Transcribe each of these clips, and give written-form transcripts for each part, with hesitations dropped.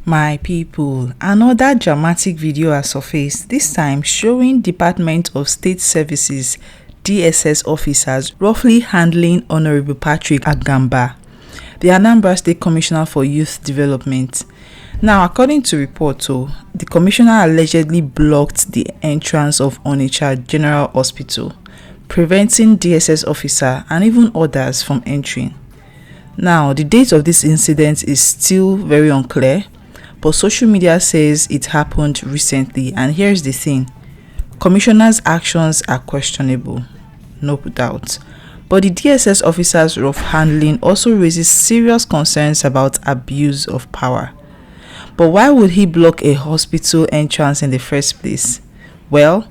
My people, another dramatic video has surfaced, this time showing Department of State Services DSS officers roughly handling Honorable Patrick Aghamba, the Anambra State Commissioner for Youth Development. Now, according to reports, the commissioner allegedly blocked the entrance of Onitsha General Hospital, preventing DSS officer and even others from entering. Now, the date of this incident is still very unclear, but social media says it happened recently, and here's the thing. Commissioner's actions are questionable, no doubt, but the DSS officer's rough handling also raises serious concerns about abuse of power. But why would he block a hospital entrance in the first place? Well,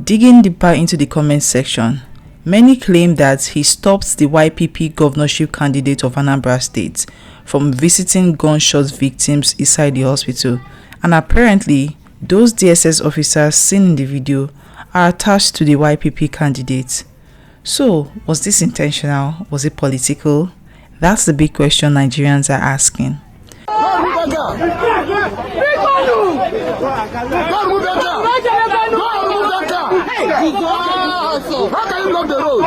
digging deeper into the comment section, many claim that he stopped the YPP governorship candidate of Anambra State from visiting gunshot victims inside the hospital, and apparently those DSS officers seen in the video are attached to the YPP candidate. So, was this intentional? Was it political? That's the big question Nigerians are asking. How can you block the road?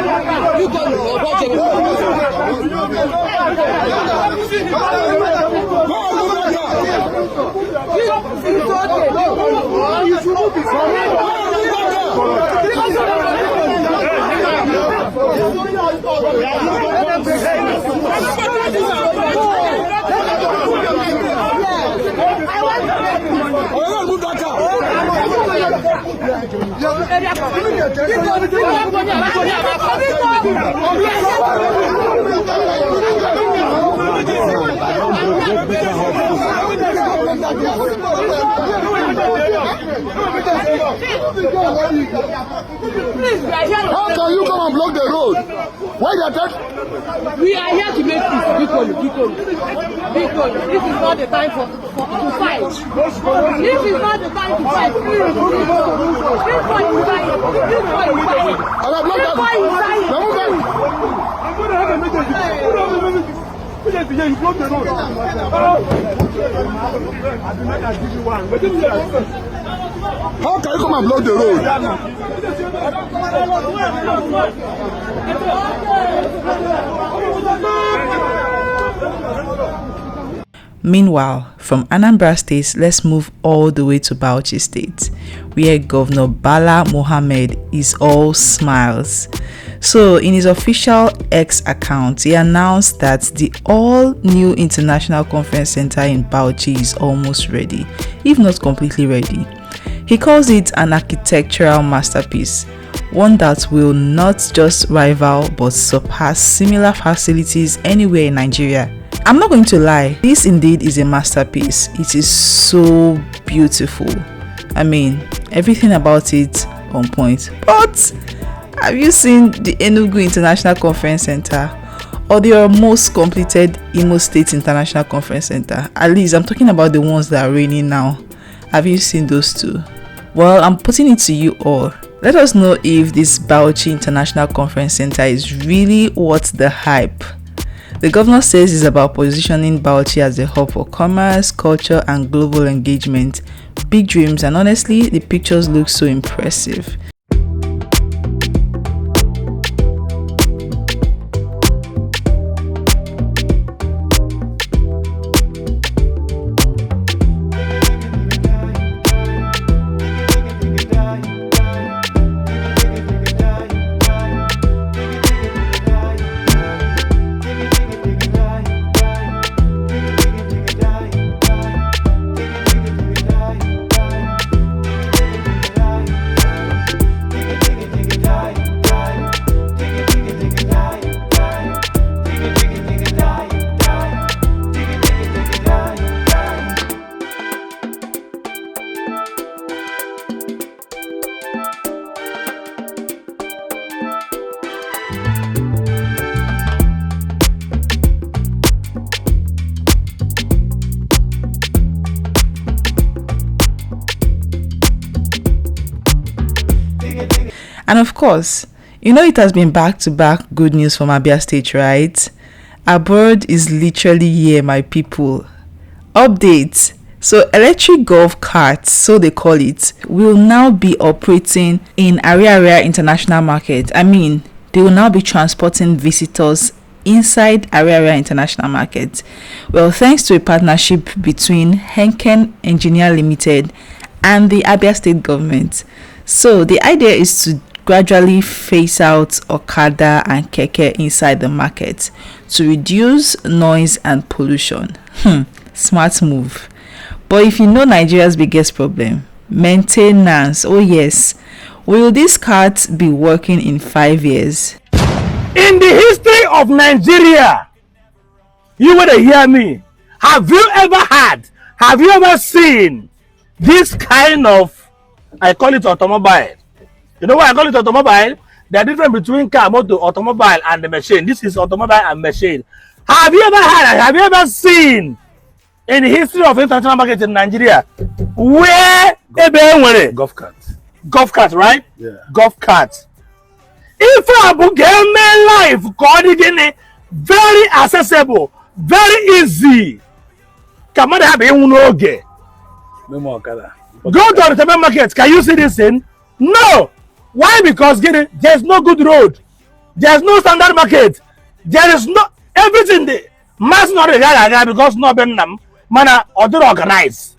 How can you come and block the road? Why the attack? We are here to make peace. Because this is not the time to fight. This is not the time to fight. How can you come and block the road? Meanwhile, from Anambra State, let's move all the way to Bauchi State, where Governor Bala Mohammed is all smiles. So, in his official X account, he announced that the all-new International Conference Center in Bauchi is almost ready, if not completely ready. He calls it an architectural masterpiece, one that will not just rival but surpass similar facilities anywhere in Nigeria. I'm not going to lie, this indeed is a masterpiece. It is so beautiful. I mean, everything about it on point. But have you seen the Enugu International Conference Center or the almost completed Imo State International Conference Center? At least I'm talking about the ones that are raining now. Have you seen those two? Well, I'm putting it to you all. Let us know if this Bauchi International Conference Center is really worth the hype. The governor says it's about positioning Bauchi as a hub for commerce, culture, and global engagement. Big dreams, and honestly, the pictures look so impressive. And of course, you know it has been back-to-back good news from Abia State, right? Our bird is literally here, my people. Update. So electric golf carts, so they call it, will now be operating in Abia International Market. I mean, they will now be transporting visitors inside Abia International Market. Well, thanks to a partnership between Henken Engineer Limited and the Abia State government. So the idea is to gradually phase out Okada and Keke inside the market to reduce noise and pollution. Smart move. But if you know Nigeria's biggest problem, maintenance, oh yes, will this cart be working in 5 years? In the history of Nigeria, you would hear me. Have you ever seen this kind of, I call it automobile? You know why I call it automobile? The difference between car, motor, automobile, and the machine. This is automobile and machine. Have you ever seen in the history of international market in Nigeria where golf cart, right? Yeah. Golf cart. If I get my life, very accessible, very easy. Come on, have no get. No more Okada. Go to the market. Can you see this thing? No. Why? Because there's no good road. There's no standard market. There is no everything there. Mass not regard because no benam. Mana other organized.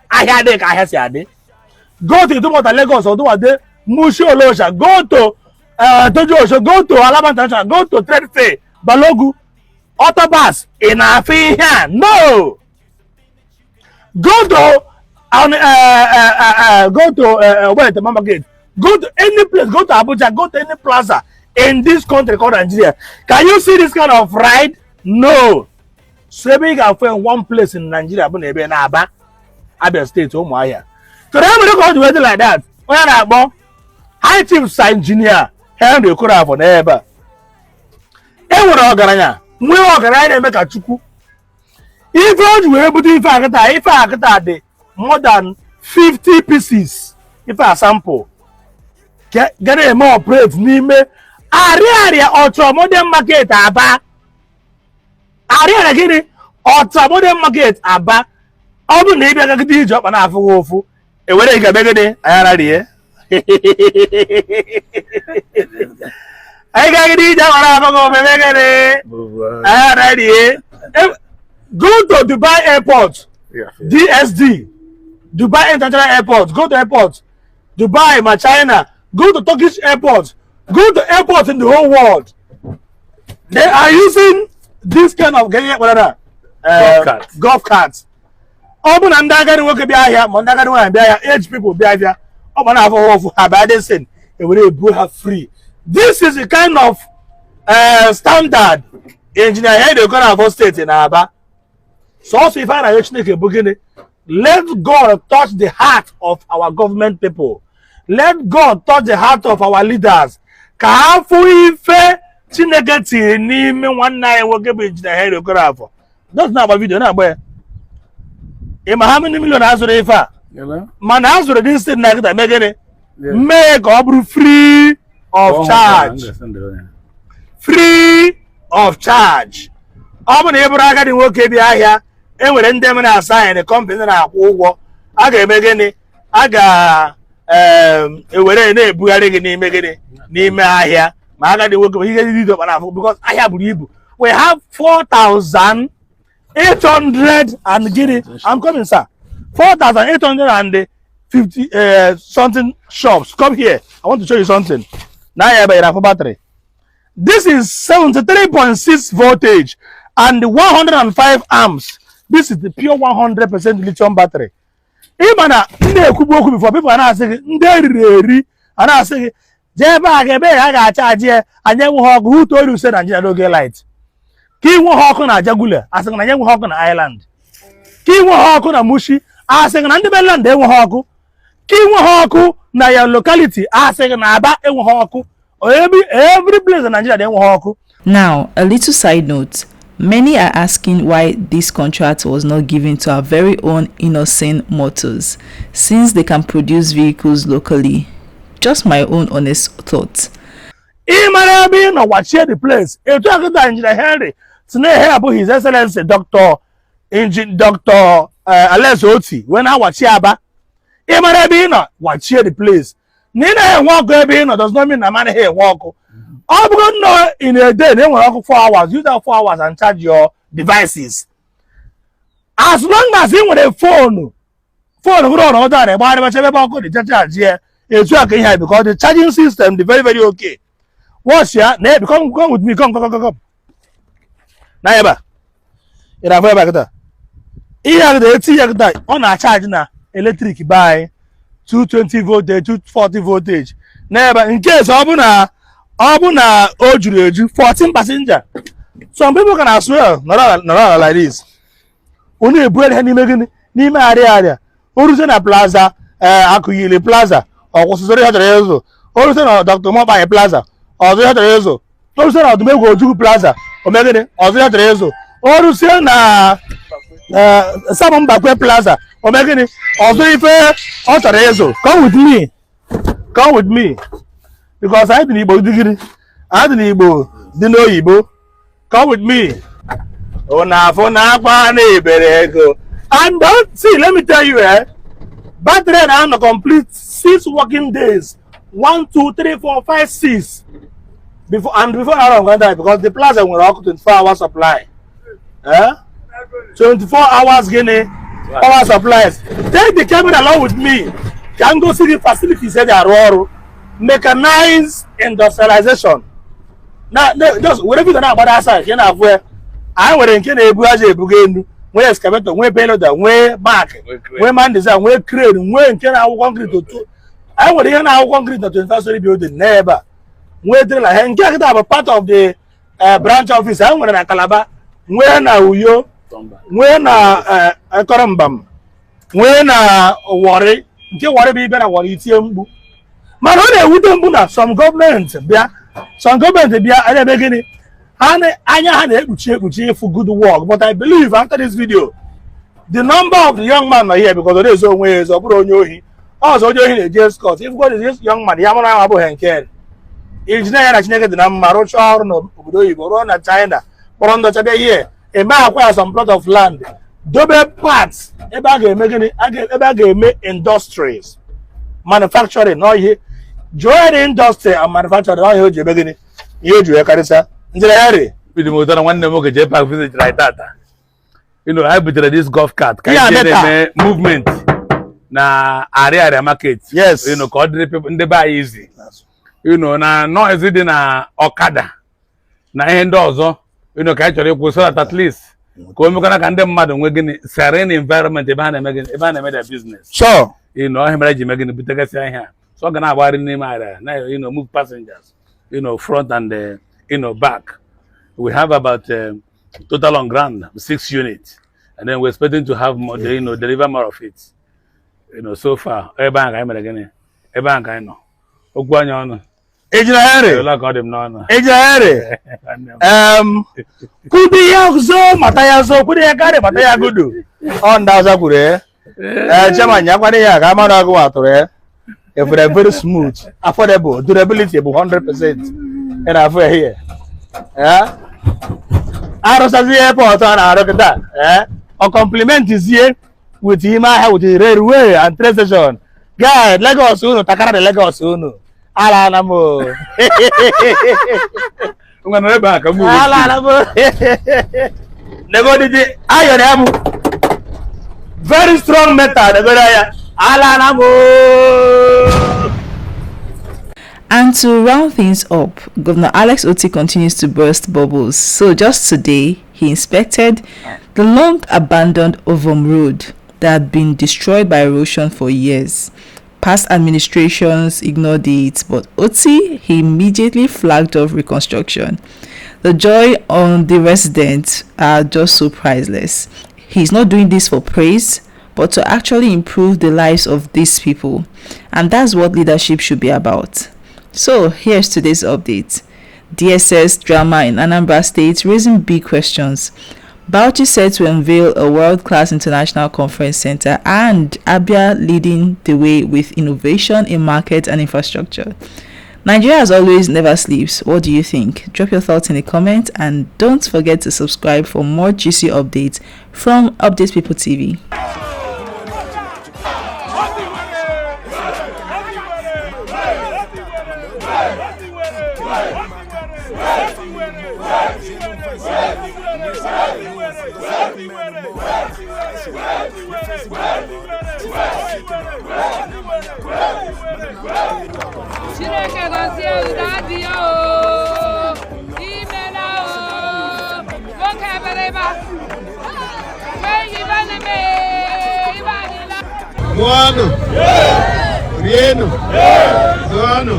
I had it. Go to the Lagos or do a day. Mushi Olosha. Go to Tojo, go to Alabama, go to Trade Fair, Balogu, Autobus in Afia. No. Go to where the Mama Gate. Go to any place. Go to Abuja. Go to any plaza in this country called Nigeria. Can you see this kind of ride? No. So big and find one place in Nigeria, Abia State, Umuahia. So they have to go to like that. Where are they? High chief engineer Henry Okura for neighbor. Ewo ogaranya, we ogaranya make a chuku. If you were able to if I get more than 50 pieces, if I sample, get a more brave name. Area ultra modern market Aba. Area again ultra modern market Aba. All the neighbor get the job and half woeful. And when they get begging, I already. I got it. Go to Dubai Airport. Yeah. DSD. Dubai International Airport. Go to airport. Dubai, China. Go to Turkish airport. Go to airports in the whole world. They are using this kind of golf carts. Open and dagger work be here. Mondaga one be here. Age people be here. Open have a it will have free. This is the kind of standard engineer here they gonna have state in Aba. So also if I let God touch the heart of our government people. Let God touch the heart of our leaders. Kafu ife chinegati ni me one night work be engineer here they gonna have. That's not about video na boy. How many million Azure Ifa? Man Azure this thing like that make Obru free of charge. Free of charge. Open Abraham in work here, and when them assign a company na work. I get megane, I got because I have we have 4,800 and get it. I'm coming, sir. 4,850 something shops. Come here. I want to show you something. Now I have a battery. This is 73.6 voltage and 105 amps. This is the pure 100% lithium battery. Even before people are saying, and I say, I charge here, and then who told you said Nigeria don't get light? Ki won hawk on Jagula, as an young hawk on island. Ki won hawk on Mushi, as an underland, they won hawk. Ki won hawk na your locality, as an Aba, and hawk, or every place in Nigeria, they won hawk. Now, a little side note. Many are asking why this contract was not given to our very own Innocent Motors, since they can produce vehicles locally. Just my own honest thoughts. Imarabi no watch the place. If you talk to Engineer Henry, today here about His Excellency Dr. Engine Dr. Alex Otti, when I watch Aba, watch the place. Nina walk does not mean a man here walk. I'm going to in a day, they will 4 hours. Use that 4 hours and charge your devices. As long as in with a phone would on order, whatever the charge here is working here because the charging system is very, very okay. What's here? Come with me, come. Naiba. In a way back there. Here the on a charge now electric by 220 voltage, 240 voltage. Neighbor, in case Obuna Ojureju 14 passenger. Some people can as well, not like this. Only a bread handy making Nima area. Oruzena Plaza, Akuyili Plaza, or was the other Rezo, Oruzena Dr. Mobile Plaza, or the other Rezo, Oruzena the Mego Plaza, or Megan, or the other Rezo, Oruzena Samon Bakwe Plaza, or Megan, or the other Rezo. Come with me. Because I didn't Igbo, I didn't Igbo, didn't know Igbo. Come with me. And don't see, let me tell you, battery and complete 6 working days. 1, 2, 3, 4, 5, 6. Before I don't die because the plaza will have 24 hours supply. 24 hours Guinea power supplies. Take the camera along with me. Can go see the facilities that are rural. Mechanized industrialization. Now, just whatever you know about that side, you know where I would in Kenya Bugain, where excavator, where payload, where mark, where man design, where crane, where in Kenya concrete to I would hear now concrete to 21st story building, never. Where they like and get a part of the branch office, I want a Calabar, where now you, where now a Corambam, where now worry, get what be better what it's you. Man, some government, some government, at the beginning, and I had to for good work. But I believe after this video, the number of the young men are here because there is no ways of Bronya. Also, doing a jail scot. If God is this young man, Yamana Abu Henker, it's not actually the number of China, but on the Chabia here, a man acquires some plot of land, double parts, a bag industries, manufacturing, no here. Join industry and manufacture all your beginning. You do a carissa. With the motor one never get back visit like that. You know, I beat this golf cart. Can movement na area market. Yes. You know, coordinate people in the buy easy. You know, na no is it na Okada. Na end also. You know, catch your so that at least. Come gonna condemn madam we're getting serene environment about a business. Sure. You know, I'm ready making the big here. So I'm gonna worry now, you know, move passengers, you know, front and you know, back. We have about total on ground 6 units, and then we're expecting to have more, you know, deliver more of it. You know, so far, every bank I'm again, every bank I know. Ogwanyo, Kubi Matayazo, Mataya Gudu. On Dazakure, Chaman Yakwane Aghamba go out. If they're very smooth, affordable, durability about 100%, and I've here. Yeah, I was at the airport and I look at that. A compliment is here with him. I have the railway and train station. Guy, Lagos Uno, Takara de Lagos Uno. Alanamo. I'm going to back. Alanamo. Nego did iron. Very strong metal. And to round things up, Governor Alex Otti continues to burst bubbles. So just today, he inspected the long-abandoned Ovom Road that had been destroyed by erosion for years. Past administrations ignored it, but Otti, he immediately flagged off reconstruction. The joy on the residents are just so priceless. He's not doing this for praise, but to actually improve the lives of these people. And that's what leadership should be about. So here's today's update. DSS drama in Anambra State raising big questions. Bauchi set to unveil a world-class international conference center, and Abia leading the way with innovation in market and infrastructure. Nigeria as always never sleeps. What do you think? Drop your thoughts in the comments and don't forget to subscribe for more juicy updates from Update People TV. Buono, Rieno, Zono,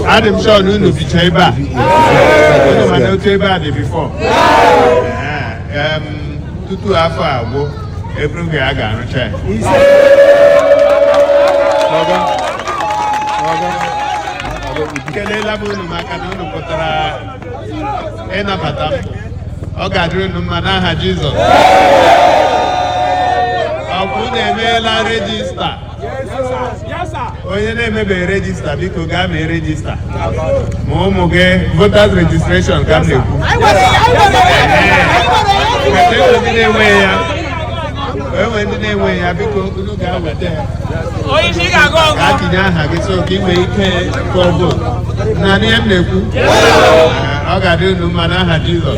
I'm sure you know the chamber. I know chamber before. Tutu afa abo, every day I got no chance. Kelela bunu makano kotara ena batam. Ogadru no manaha Jesus. Okune mela register. Yes sir. Oye ne me register biko ga me register. Mo ge voters registration kam le ku. I want biko unu ga wete. Oyi shi ga go. Ka tinya ha ge so ki we ike go vote. Na ni em le ku. Ogadru no manaha Jesus.